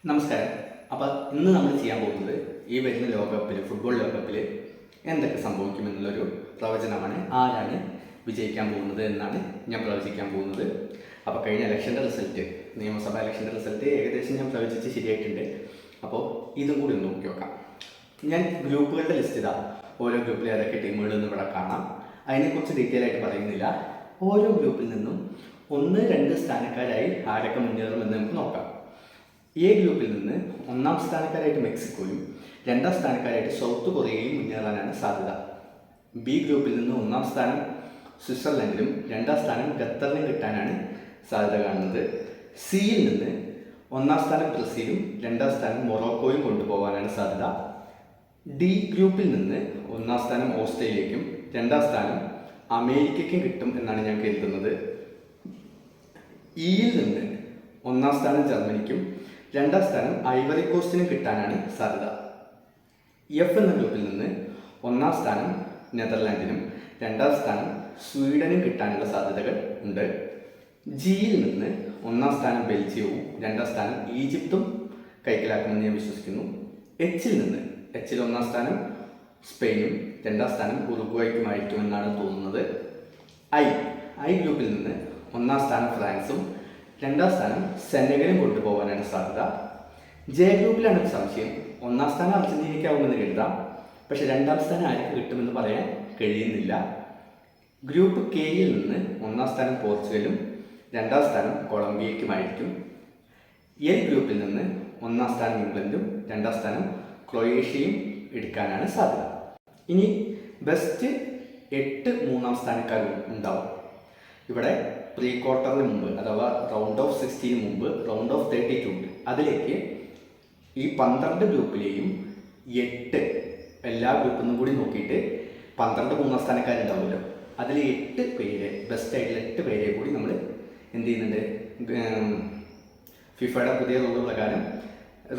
നമസ്കാരം. അപ്പോൾ ഇന്ന് നമ്മൾ ചെയ്യാൻ പോകുന്നത് ഈ വരുന്ന ലോകകപ്പിൽ, ഫുട്ബോൾ ലോകകപ്പിൽ എന്തൊക്കെ സംഭവിക്കുമെന്നുള്ളൊരു പ്രവചനമാണ്. ആരാണ് വിജയിക്കാൻ പോകുന്നത് എന്നാണ് ഞാൻ പ്രവചിക്കാൻ പോകുന്നത്. അപ്പോൾ കഴിഞ്ഞ ഇലക്ഷൻ്റെ റിസൾട്ട്, നിയമസഭാ ഇലക്ഷൻ്റെ റിസൾട്ട് ഏകദേശം ഞാൻ പ്രവചിച്ച് ശരിയായിട്ടുണ്ട്. അപ്പോൾ ഇതും കൂടി ഒന്ന് നോക്കി നോക്കാം. ഞാൻ ഗ്രൂപ്പുകളുടെ ലിസ്റ്റ് ഇതാ, ഓരോ ഗ്രൂപ്പിൽ ഏതൊക്കെ ടീമുകളെന്ന് ഇവിടെ കാണാം. അതിനെക്കുറിച്ച് ഡീറ്റെയിൽ ആയിട്ട് പറയുന്നില്ല. ഓരോ ഗ്രൂപ്പിൽ നിന്നും 1-2 സ്ഥാനക്കാരായി ആരൊക്കെ മുന്നേറുമെന്ന് നമുക്ക് നോക്കാം. എ ഗ്രൂപ്പിൽ നിന്ന് 1-ാം സ്ഥാനക്കാരായിട്ട് മെക്സിക്കോയും 2-ാം സ്ഥാനക്കാരായിട്ട് സൗത്ത് കൊറിയയും മുന്നേറാനാണ് സാധ്യത. ബി ഗ്രൂപ്പിൽ നിന്ന് 1-ാം സ്ഥാനം സ്വിറ്റ്സർലൻഡിലും 2-ാം സ്ഥാനം ഖത്തറിനും കിട്ടാനാണ് സാധ്യത കാണുന്നത്. സിയിൽ നിന്ന് 1-ാം സ്ഥാനം ബ്രസീലും 2-ാം സ്ഥാനം മൊറോക്കോയും കൊണ്ടുപോകാനാണ് സാധ്യത. ഡി ഗ്രൂപ്പിൽ നിന്ന് 1-ാം സ്ഥാനം ഓസ്ട്രേലിയയ്ക്കും 2-ാം സ്ഥാനം അമേരിക്കയ്ക്കും കിട്ടും എന്നാണ് ഞാൻ കരുതുന്നത്. ഇയിൽ നിന്ന് 1-ാം സ്ഥാനം ജർമ്മനിക്കും 2-ാം സ്ഥാനം ഐവറി കോസ്റ്റിനും കിട്ടാനാണ് സാധ്യത. എഫ് എന്ന ഗ്രൂപ്പിൽ നിന്ന് 1-ാം സ്ഥാനം നെതർലാൻഡിനും 2-ാം സ്ഥാനം സ്വീഡനും കിട്ടാനുള്ള സാധ്യതകൾ ഉണ്ട്. ജിയിൽ നിന്ന് 1-ാം സ്ഥാനം ബെൽജിയവും 2-ാം സ്ഥാനം ഈജിപ്തും കൈക്കലാക്കുമെന്ന് ഞാൻ വിശ്വസിക്കുന്നു. എച്ചിൽ 1-ാം സ്ഥാനം സ്പെയിനും 2-ാം സ്ഥാനം ഉറുഗ്വായ്ക്കുമായിരിക്കുമെന്നാണ് തോന്നുന്നത്. ഐ ഗ്രൂപ്പിൽ നിന്ന് 1-ാം സ്ഥാനം ഫ്രാൻസും 2-ാം സ്ഥാനം സെനഗലും കൊണ്ടുപോകാനാണ് സാധ്യത. ജെ ഗ്രൂപ്പിലാണ് ഒരു സംശയം. 1-ാം സ്ഥാനം അർജന്റീനയ്ക്കാവുമെന്ന് കരുതാം, പക്ഷെ 2-ാം സ്ഥാനം ആർക്ക് കിട്ടുമെന്ന് പറയാൻ കഴിയുന്നില്ല. ഗ്രൂപ്പ് കെയിൽ നിന്ന് 1-ാം സ്ഥാനം പോർച്ചുഗലും 2-ാം സ്ഥാനം കൊളംബിയയ്ക്കുമായിരിക്കും. എൽ ഗ്രൂപ്പിൽ നിന്ന് 1-ാം സ്ഥാനം ഇംഗ്ലണ്ടും 2-ാം സ്ഥാനം ക്രൊയേഷ്യയും എടുക്കാനാണ് സാധ്യത. ഇനി ബെസ്റ്റ് 8 3-ാം സ്ഥാനക്കാരും ഉണ്ടാവും. ഇവിടെ പ്രീ ക്വാർട്ടറിന് മുമ്പ്, അഥവാ റൗണ്ട് ഓഫ് 16 മുമ്പ് റൗണ്ട് ഓഫ് 32 ഉണ്ട്. അതിലേക്ക് ഈ 12 ഗ്രൂപ്പിലെയും 8 എല്ലാ ഗ്രൂപ്പിൽ നിന്നും കൂടി നോക്കിയിട്ട് 12 3-ാം സ്ഥാനക്കാരുണ്ടാവുമല്ലോ, അതിൽ 8 പേര്, ബെസ്റ്റ് ആയിട്ടുള്ള 8 പേരെ കൂടി നമ്മൾ എന്ത് ചെയ്യുന്നുണ്ട്, ഫിഫയുടെ പുതിയ റൂൾ പ്രകാരം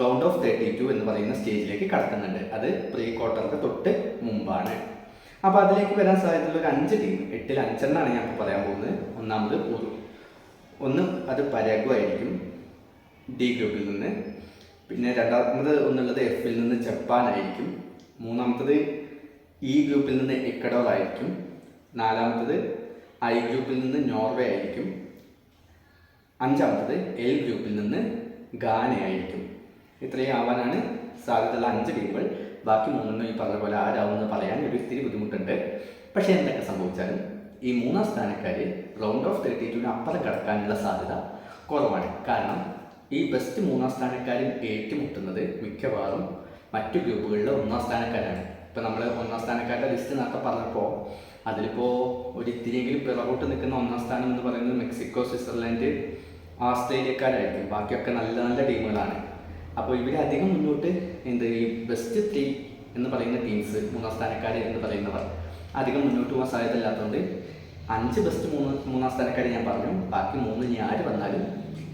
റൗണ്ട് ഓഫ് 32 എന്ന് പറയുന്ന സ്റ്റേജിലേക്ക് കടക്കുന്നുണ്ട്. അത് പ്രീ ക്വാർട്ടറിന് തൊട്ട് മുമ്പാണ്. അപ്പോൾ അതിലേക്ക് വരാൻ സാധ്യതയുള്ള ഒരു 5 ടീം, 8-ൽ 5 ഞാൻ ഇപ്പോൾ പറയാൻ പോകുന്നത്. ഒന്നാമത് അത് പരാഗ്വ ആയിരിക്കും ഡി ഗ്രൂപ്പിൽ നിന്ന്. പിന്നെ രണ്ടാമത് ഒന്നുള്ളത് എഫിൽ നിന്ന് ജപ്പാൻ ആയിരിക്കും. മൂന്നാമത്തത് ഇ ഗ്രൂപ്പിൽ നിന്ന് എക്വഡോർ ആയിരിക്കും. നാലാമത്തത് ഐ ഗ്രൂപ്പിൽ നിന്ന് നോർവേ ആയിരിക്കും. അഞ്ചാമത്തത് എൽ ഗ്രൂപ്പിൽ നിന്ന് ഗാന ആയിരിക്കും. ഇത്രയും ആവാനാണ് സാധ്യതയുള്ള 5 ടീമുകൾ. ബാക്കി 3 ഈ പറഞ്ഞ പോലെ ആരാവുമെന്ന് പറയാൻ ഒരു ഇത്തിരി ബുദ്ധിമുട്ടുണ്ട്. പക്ഷേ എന്തൊക്കെ സംഭവിച്ചാലും ഈ 3-ാം സ്ഥാനക്കാർ റൗണ്ട് ഓഫ് 32 അപ്പുറം കടക്കാനുള്ള സാധ്യത കുറവാണ്. കാരണം ഈ ബെസ്റ്റ് 3-ാം സ്ഥാനക്കാരും ഏറ്റുമുട്ടുന്നത് മിക്കവാറും മറ്റു ഗ്രൂപ്പുകളിലെ 1-ാം സ്ഥാനക്കാരാണ്. ഇപ്പോൾ നമ്മൾ 1-ാം സ്ഥാനക്കാരുടെ ലിസ്റ്റ് നേരത്തെ പറഞ്ഞപ്പോൾ അതിലിപ്പോൾ ഒരു ഇത്തിരിയെങ്കിലും പിറകോട്ട് നിൽക്കുന്ന 1-ാം സ്ഥാനം എന്ന് പറയുന്നത് മെക്സിക്കോ, സ്വിറ്റ്സർലൻഡ്, ഓസ്ട്രേലിയക്കാരായിരിക്കും. ബാക്കിയൊക്കെ നല്ല നല്ല ടീമുകളാണ്. അപ്പോൾ ഇവരധികം മുന്നോട്ട് ഈ ബെസ്റ്റ് 3 എന്ന് പറയുന്ന ടീംസ്, 3-ാം സ്ഥാനക്കാർ എന്ന് പറയുന്നവർ അധികം മുന്നോട്ട് പോകാൻ സാധ്യത ഇല്ലാത്തതുകൊണ്ട് 5 ബെസ്റ്റ് 3-ാം സ്ഥാനക്കാർ ഞാൻ പറഞ്ഞു. ബാക്കി 3 ഇനി ആര് വന്നാലും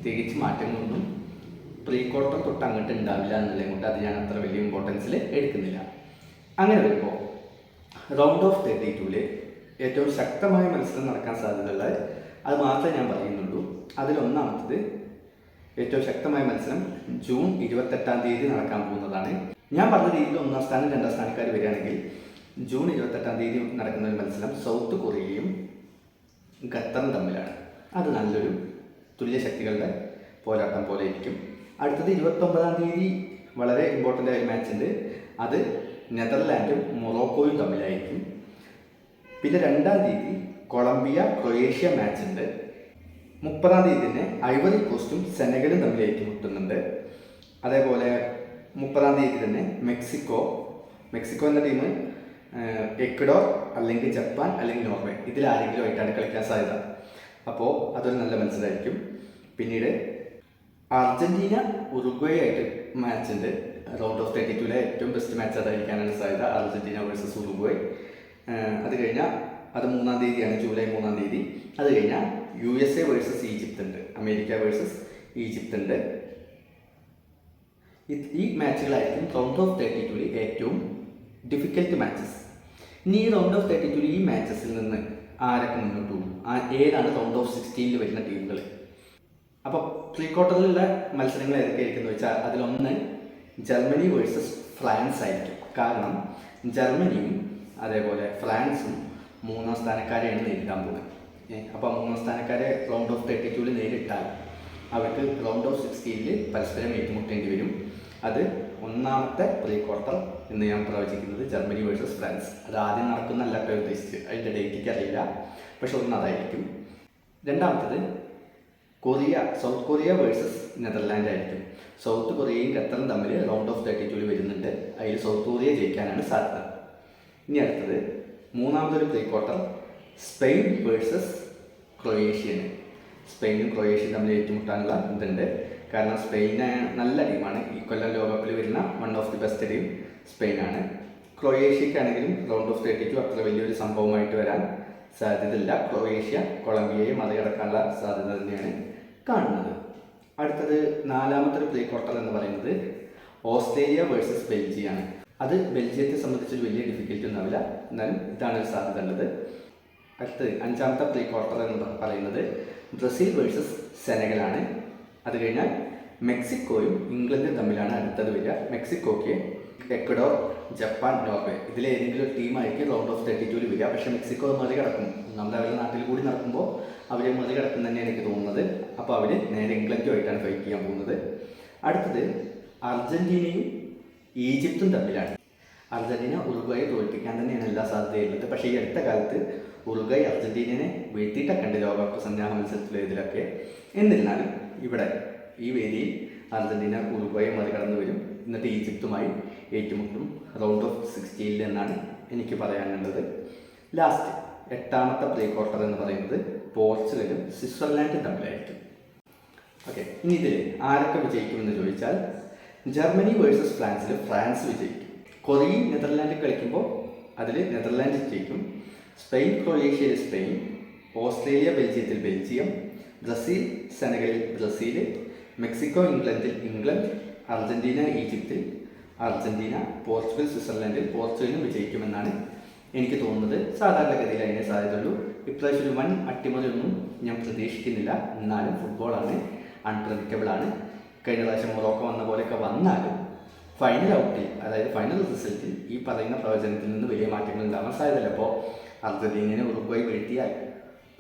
തിരിച്ച് മാറ്റങ്ങളൊന്നും പ്രീ ക്വാർട്ടർ തൊട്ട് അങ്ങോട്ട് ഉണ്ടാവില്ല എന്നുള്ളത് കൊണ്ട് അത് ഞാൻ അത്ര വലിയ ഇമ്പോർട്ടൻസിൽ എടുക്കുന്നില്ല. അങ്ങനെ വരുമ്പോൾ റൗണ്ട് ഓഫ് 32-ൽ ഏറ്റവും ശക്തമായ മത്സരം നടക്കാൻ സാധ്യതയുള്ളത് അത് മാത്രമേ ഞാൻ പറയുന്നുള്ളൂ. അതിലൊന്നാമത്തത് ഏറ്റവും ശക്തമായ മത്സരം ജൂൺ 28-ാം തീയതി നടക്കാൻ പോകുന്നതാണ്. ഞാൻ പറഞ്ഞ രീതിയിൽ 1-ാം സ്ഥാനം 2-ാം സ്ഥാനക്കാർ വരികയാണെങ്കിൽ ജൂൺ 28-ാം തീയതി നടക്കുന്ന ഒരു മത്സരം സൗത്ത് കൊറിയയും ഖത്തറും തമ്മിലാണ്. അത് നല്ലൊരു തുല്യശക്തികളുടെ പോരാട്ടം പോലെ ഇരിക്കും. അടുത്തത് 29-ാം തീയതി വളരെ ഇമ്പോർട്ടൻ്റ് ആയ മാച്ച് ഉണ്ട്. അത് നെതർലാൻഡും മൊറോക്കോയും തമ്മിലായിരിക്കും. പിന്നെ 2-ാം തീയതി കൊളംബിയ ക്രൊയേഷ്യ മാച്ച് ഉണ്ട്. 30-ാം തീയതി തന്നെ ഐവറി കോസ്റ്റും സെനഗലും തമ്മിലേക്ക് മുട്ടുന്നുണ്ട്. അതേപോലെ 30-ാം തീയതി തന്നെ മെക്സിക്കോ എന്ന ടീം എക്വഡോർ അല്ലെങ്കിൽ ജപ്പാൻ അല്ലെങ്കിൽ നോർവേ, ഇതിലാരെങ്കിലും ആയിട്ടാണ് കളിക്കാൻ സാധ്യത. അപ്പോൾ അതൊരു നല്ല മത്സരമായിരിക്കും. പിന്നീട് അർജന്റീന ഉറുഗ്വേ ആയിട്ട് മാച്ച് ഉണ്ട്. റൗണ്ട് ഓഫ് 32-ലെ ഏറ്റവും ബെസ്റ്റ് മാച്ച് അതായിരിക്കാനാണ് സാധ്യത, അർജന്റീന വേഴ്സസ് ഉറുഗ്വേ. അത് കഴിഞ്ഞാൽ അത് 3-ാം തീയതിയാണ്, ജൂലൈ 3-ാം തീയതി. അത് കഴിഞ്ഞാൽ USA വേഴ്സസ് ഈജിപ്ത് ഉണ്ട്, അമേരിക്ക വേഴ്സസ് ഈജിപ്ത് ഉണ്ട്. ഈ മാച്ചുകളായിരിക്കും റൗണ്ട് ഓഫ് 32-ൽ ഏറ്റവും ഡിഫിക്കൽട്ട് മാച്ചസ്. ഇനി ഈ റൗണ്ട് ഓഫ് 32-ൽ ഈ മാച്ചസിൽ നിന്ന് ആരൊക്കെ മുന്നോട്ട് പോകും, ഏതാണ് റൗണ്ട് ഓഫ് 16-ൽ വരുന്ന ടീമുകൾ? അപ്പോൾ പ്രീ ക്വാർട്ടറിലുള്ള മത്സരങ്ങൾ ഏതൊക്കെയായിരിക്കും വെച്ചാൽ അതിലൊന്ന് ജർമ്മനി വേഴ്സസ് ഫ്രാൻസ് ആയിരിക്കും. കാരണം ജർമ്മനിയും അതേപോലെ ഫ്രാൻസും മൂന്നാം സ്ഥാനക്കാരെയാണ് നേരിടാൻ പോകുന്നത്. അപ്പോൾ മൂന്നാം സ്ഥാനക്കാരെ റൗണ്ട് ഓഫ് 32 നേരിട്ടാൽ അവർക്ക് റൗണ്ട് ഓഫ് 16 പരസ്പരം ഏറ്റുമുട്ടേണ്ടി വരും. അത് ഒന്നാമത്തെ പ്രീ ക്വാർട്ടർ എന്ന് ഞാൻ പ്രവചിക്കുന്നത് ജർമ്മനി വേഴ്സസ് ഫ്രാൻസ്. അത് ആദ്യം നടക്കുന്നല്ല കേട്ടോ ഉദ്ദേശിച്ച്, അതിൻ്റെ ഡേറ്റ് അറിയില്ല, പക്ഷെ ഒന്ന് അതായിരിക്കും. രണ്ടാമത്തത് സൗത്ത് കൊറിയ വേഴ്സസ് നെതർലാൻഡ് ആയിരിക്കും. സൗത്ത് കൊറിയയും ഖത്തറും തമ്മിൽ റൗണ്ട് ഓഫ് 32 വരുന്നുണ്ട്. അതിൽ സൗത്ത് കൊറിയ ജയിക്കാനാണ് സാധ്യത. ഇനി അടുത്തത് മൂന്നാമതൊരു പ്രീ ക്വാർട്ടർ സ്പെയിൻ വേഴ്സസ് ക്രൊയേഷ്യയാണ്. സ്പെയിനും ക്രൊയേഷ്യയും തമ്മിൽ ഏറ്റുമുട്ടാനുള്ള ഇതുണ്ട്. കാരണം സ്പെയിന് നല്ല ടീമാണ്. ഈ കൊല്ലം ലോകകപ്പിൽ വരുന്ന one of the best team സ്പെയിനാണ്. ക്രൊയേഷ്യക്കാണെങ്കിലും റൗണ്ട് ഓഫ് 32 അത്ര വലിയൊരു സംഭവമായിട്ട് വരാൻ സാധ്യതയില്ല. ക്രൊയേഷ്യ കൊളംബിയയെ മറികടക്കാനുള്ള സാധ്യത തന്നെയാണ് കാണുന്നത്. അടുത്തത് നാലാമത്തെ പ്രീ ക്വാർട്ടർ എന്ന് പറയുന്നത് ഓസ്ട്രേലിയ വേഴ്സസ് ബെൽജിയമാണ്. അത് ബെൽജിയത്തെ സംബന്ധിച്ചൊരു വലിയ ഡിഫിക്കൽറ്റി ഉണ്ടാവില്ല, എന്നാലും ഇതാണ് ഒരു സാധ്യത ഉള്ളത്. അടുത്തത് അഞ്ചാമത്തെ പ്രീ ക്വാർട്ടർ എന്ന് പറയുന്നത് ബ്രസീൽ വേഴ്സസ് സെനഗലാണ്. അത് കഴിഞ്ഞാൽ മെക്സിക്കോയും ഇംഗ്ലണ്ടും തമ്മിലാണ് അടുത്തത് വരിക. മെക്സിക്കോയ്ക്ക് എക്വഡോർ, ജപ്പാൻ, നോർവേ ഇതിലേതെങ്കിലും ഒരു ടീമായിരിക്കും റൗണ്ട് ഓഫ് 32 വരിക. പക്ഷേ മെക്സിക്കോ മറികടക്കും. നമ്മുടെ അവരുടെ നാട്ടിൽ കൂടി നടക്കുമ്പോൾ അവരെ മറികടക്കും തന്നെയാണ് എനിക്ക് തോന്നുന്നത്. അപ്പോൾ അവർ നേരെ ഇംഗ്ലണ്ടുമായിട്ടാണ് ഫൈറ്റ് ചെയ്യാൻ പോകുന്നത്. അടുത്തത് അർജൻറ്റീനയും ഈജിപ്തും തമ്മിലാണ്. അർജൻറ്റീന ഉറുഗ്വായെ തോൽപ്പിക്കാൻ തന്നെയാണ് എല്ലാ സാധ്യതയുള്ളത്. പക്ഷേ ഈ അടുത്ത കാലത്ത് ഉറുഗ്വായ് അർജൻറ്റീനയെ വീഴ്ത്തിയിട്ടൊക്കെ ഉണ്ട് ലോകകപ്പ് സന്നാഹ മത്സരത്തിലേതിലൊക്കെ. എന്നിരുന്നാലും ഇവിടെ ഈ വേദിയിൽ അർജൻറ്റീന ഉറുഗ്വായെ മറികടന്നു വരും. എന്നിട്ട് ഈജിപ്തുമായി ഏറ്റുമുട്ടും റൗണ്ട് ഓഫ് 16 എന്നാണ് എനിക്ക് പറയാനുള്ളത്. ലാസ്റ്റ് എട്ടാമത്തെ പ്രീ ക്വാർട്ടർ എന്ന് പറയുന്നത് പോർച്ചുഗലും സ്വിറ്റ്സർലാൻഡും തമ്മിലായിരിക്കും. ഓക്കെ, ഇനി ഇതിൽ ആരൊക്കെ വിജയിക്കുമെന്ന് ചോദിച്ചാൽ ജർമ്മനി വേഴ്സസ് ഫ്രാൻസിൽ ഫ്രാൻസ് വിജയിക്കും. കൊറിയയും നെതർലാൻഡ് കളിക്കുമ്പോൾ അതിൽ നെതർലാൻഡ് ജയിക്കും. സ്പെയിൻ ക്രൊയേഷ്യയിൽ സ്പെയിൻ, ഓസ്ട്രേലിയ ബെൽജിയത്തിൽ ബെൽജിയം, ബ്രസീൽ സെനഗലിൽ ബ്രസീൽ, മെക്സിക്കോ ഇംഗ്ലണ്ടിൽ ഇംഗ്ലണ്ട്, അർജൻറ്റീന ഈജിപ്തിൽ അർജൻറ്റീന, പോർച്ചുഗൽ സ്വിറ്റ്സർലാൻഡിൽ പോർച്ചുഗലും വിജയിക്കുമെന്നാണ് എനിക്ക് തോന്നുന്നത്. സാധാരണഗതിയിൽ അതിനെ സാധ്യതയുള്ളൂ. ഇപ്രാവശ്യം ഒരു വൻ അട്ടിമറിയൊന്നും ഞാൻ പ്രതീക്ഷിക്കുന്നില്ല. എന്നാലും ഫുട്ബോളാണ്, അൺപ്രഡിക്റ്റബിളാണ്. കഴിഞ്ഞ പ്രാവശ്യം മൊറോക്കോ വന്ന പോലെയൊക്കെ വന്നാലും ഫൈനൽ ഔട്ടിൽ, അതായത് ഫൈനൽ റിസൾട്ടിൽ ഈ പറയുന്ന പ്രവചനത്തിൽ നിന്ന് വലിയ മാറ്റങ്ങൾ ഉണ്ടാകാൻ സാധ്യതയില്ല. അപ്പോൾ അർജൻറ്റീനയെ ഉറുഗ്വായ് വീഴ്ത്തിയാൽ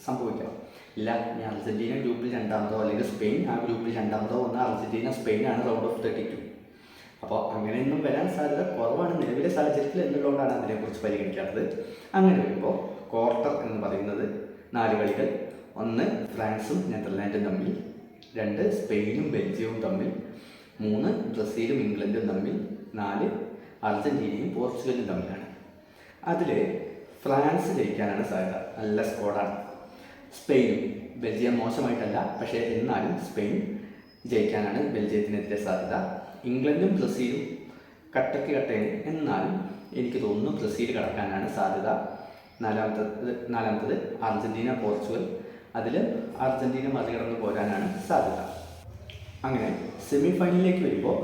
സംഭവിക്കാം. ഇല്ല, ഇനി അർജൻറ്റീന ഗ്രൂപ്പിൽ രണ്ടാമതോ അല്ലെങ്കിൽ സ്പെയിൻ ആ ഗ്രൂപ്പിൽ രണ്ടാമതോ വന്ന അർജൻറ്റീന സ്പെയിനാണ് റൗണ്ട് ഓഫ് 32. അപ്പോൾ അങ്ങനെയൊന്നും വരാൻ സാധ്യത കുറവാണ് നിലവിലെ സാഹചര്യത്തിൽ എന്നുള്ളതുകൊണ്ടാണ് അതിനെക്കുറിച്ച് പരിഗണിക്കാത്തത്. അങ്ങനെ വരുമ്പോൾ ക്വാർട്ടർ എന്ന് പറയുന്നത് 4 കളികൾ: 1 ഫ്രാൻസും നെതർലാൻഡും തമ്മിൽ, 2 സ്പെയിനും ബെൽജിയവും തമ്മിൽ, 3 ബ്രസീലും ഇംഗ്ലണ്ടും തമ്മിൽ, 4 അർജൻറ്റീനയും പോർച്ചുഗലും തമ്മിലാണ്. അതിൽ ഫ്രാൻസ് ജയിക്കാനാണ് സാധ്യത. നല്ല സ്കോഡാണ്. സ്പെയിനും ബെൽജിയം മോശമായിട്ടല്ല, പക്ഷേ എന്നാലും സ്പെയിൻ ജയിക്കാനാണ് ബെൽജിയത്തിനെതിരെ സാധ്യത. ഇംഗ്ലണ്ടും ബ്രസീലും കട്ടയ്ക്ക് എന്നാലും എനിക്ക് തോന്നുന്നു ബ്രസീൽ കടക്കാനാണ് സാധ്യത. നാലാമത്തത് അർജൻറ്റീന പോർച്ചുഗൽ. അതിൽ അർജൻറ്റീന മറികടന്ന് പോരാനാണ് സാധ്യത. അങ്ങനെ സെമി ഫൈനലിലേക്ക് വരുമ്പോൾ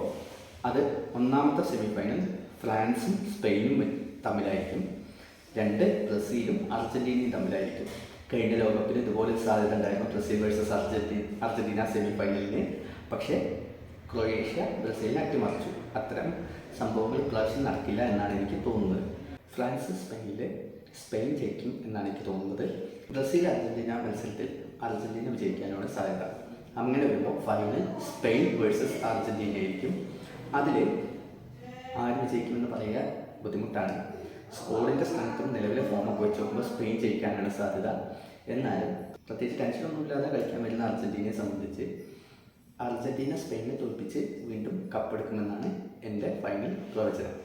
അത് ഒന്നാമത്തെ സെമി ഫൈനൽ ഫ്രാൻസും സ്പെയിനും തമ്മിലായിരിക്കും. 2 ബ്രസീലും അർജൻറ്റീനയും തമ്മിലായിരിക്കും. കഴിഞ്ഞ ലോകകപ്പിൽ ഇതുപോലെ സാധ്യത ഉണ്ടായിരുന്നു, ബ്രസീൽ വേഴ്സസ് അർജൻറ്റീന സെമി ഫൈനലിന്. പക്ഷേ ക്രൊയേഷ്യ ബ്രസീലിനെ അട്ടിമറിച്ചു. അത്തരം സംഭവങ്ങൾ ഇപ്രാവശ്യം നടക്കില്ല എന്നാണ് എനിക്ക് തോന്നുന്നത്. ഫ്രാൻസ് സ്പെയിൻ ജയിക്കും എന്നാണ് എനിക്ക് തോന്നുന്നത്. ബ്രസീൽ അർജൻറ്റീന മത്സരത്തിൽ അർജൻറ്റീന വിജയിക്കാനാണ് സാധ്യത. അങ്ങനെ വരുമ്പോൾ ഫൈനൽ സ്പെയിൻ വേഴ്സസ് അർജൻറ്റീന ആയിരിക്കും. അതിൽ ആര് വിജയിക്കുമെന്ന് പറയുക ബുദ്ധിമുട്ടാണ്. സ്കോഡിൻ്റെ സ്ഥാനത്തും നിലവിലെ ഫോമൊക്കെ വെച്ച് നോക്കുമ്പോൾ സ്പെയിൻ ജയിക്കാനാണ് സാധ്യത. എന്നാലും പ്രത്യേകിച്ച് ടെൻഷനൊന്നുമില്ലാതെ കളിക്കാൻ വരുന്ന അർജൻറ്റീനയെ സംബന്ധിച്ച് അർജൻറ്റീന സ്പെയിനെ തോൽപ്പിച്ച് വീണ്ടും കപ്പെടുക്കുമെന്നാണ് എൻ്റെ ഫൈനൽ പ്രവചനം.